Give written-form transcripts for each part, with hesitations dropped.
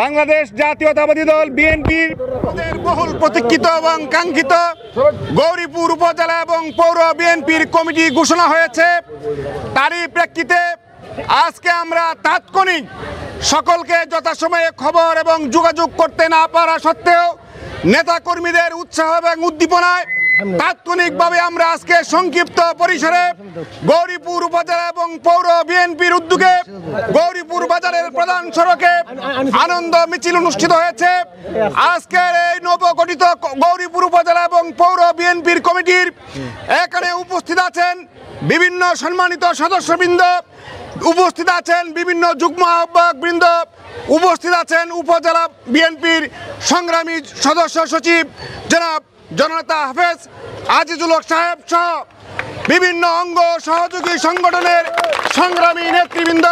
বাংলাদেশ জাতীয়তাবাদী দল বিএনপির বহুল প্রতীক্ষিত এবং কাঙ্ক্ষিত গৌরীপুর উপজেলা এবং পৌর বিএনপির কমিটি ঘোষণা হয়েছে। তারই প্রেক্ষিতে আজকে আমরা তাৎক্ষণিক সকলকে যথাসময়ে খবর এবং যোগাযোগ করতে না পারা সত্ত্বেও নেতাকর্মীদের উৎসাহ এবং উদ্দীপনায় তাৎক্ষণিকভাবে আমরা আজকে সংক্ষিপ্ত পরিসরে গৌরীপুর উপজেলা এবং পৌর বিএনপির উদ্যোগে গৌরীপুর বাজারের প্রধান সড়কে আনন্দ মিছিল অনুষ্ঠিত হয়েছে। আজকের এই নবগঠিত গৌরীপুর উপজেলা এবং পৌর বিএনপির কমিটির এখানে উপস্থিত আছেন বিভিন্ন সম্মানিত সদস্যবৃন্দ, উপস্থিত আছেন বিভিন্ন যুগ্ম আহ্বায়ক বৃন্দ, উপস্থিত আছেন উপজেলা বিএনপির সংগ্রামী সদস্য সচিব জনাব জননেতা হাফেজ আজিজুল হক সাহেব সহ বিভিন্ন অঙ্গ সহযোগী সংগঠনের সংগ্রামী নেতৃবৃন্দ।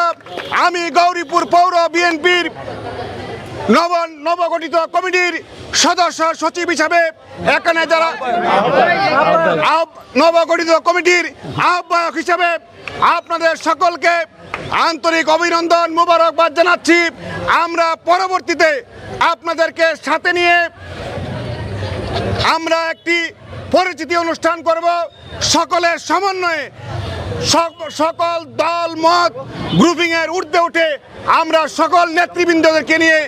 আমি গৌরীপুর পৌর বিএনপির নবগঠিত কমিটির সদস্য সচিব হিসাবে এখানে যারা নবগঠিত কমিটির আহ্বায়ক হিসাবে আপনাদের সকলকে আন্তরিক অভিনন্দন মোবারকবাদ জানাচ্ছি। আমরা পরবর্তীতে আপনাদেরকে সাথে নিয়ে আমরা একটি পরিচিতি অনুষ্ঠান করব। সকলের সমন্বয়ে সকল দল মত গ্রুপিংয়ের ঊর্ধ্বে উঠে আমরা সকল নেতৃবৃন্দদেরকে নিয়ে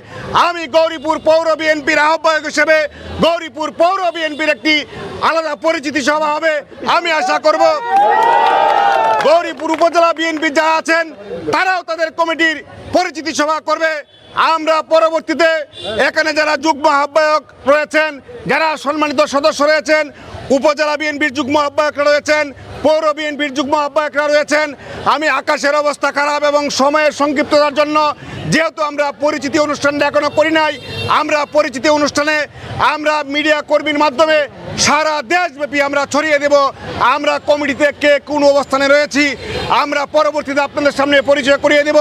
আমি গৌরীপুর পৌর বিএনপির আহ্বায়ক হিসেবে গৌরীপুর পৌর বিএনপির একটি আলাদা পরিচিতি সভা হবে। আমি আশা করব গৌরীপুর উপজেলা বিএনপি যারা আছেন তারাও তাদের কমিটির পরিচিতি সভা করবে। আমরা পরবর্তীতে এখানে যারা যুগ্ম আহ্বায়ক রয়েছেন, যারা সম্মানিত সদস্য রয়েছেন, উপজেলা বিএনপির যুগ্ম আহ্বায়করা রয়েছেন, পৌর বিএনপির যুগ্ম আহ্বায়করা রয়েছেন, আমি আকাশের অবস্থা খারাপ এবং সময়ের সংক্ষিপ্ততার জন্য যেহেতু আমরা পরিচিতি অনুষ্ঠানটা এখনো করি নাই, আমরা পরিচিতি অনুষ্ঠানে আমরা মিডিয়া কর্মীর মাধ্যমে সারা দেশব্যাপী আমরা ছড়িয়ে দেব আমরা কমিটিতে কে কোন অবস্থানে রয়েছি। আমরা পরবর্তীতে আপনাদের সামনে পরিচয় করিয়ে দেব।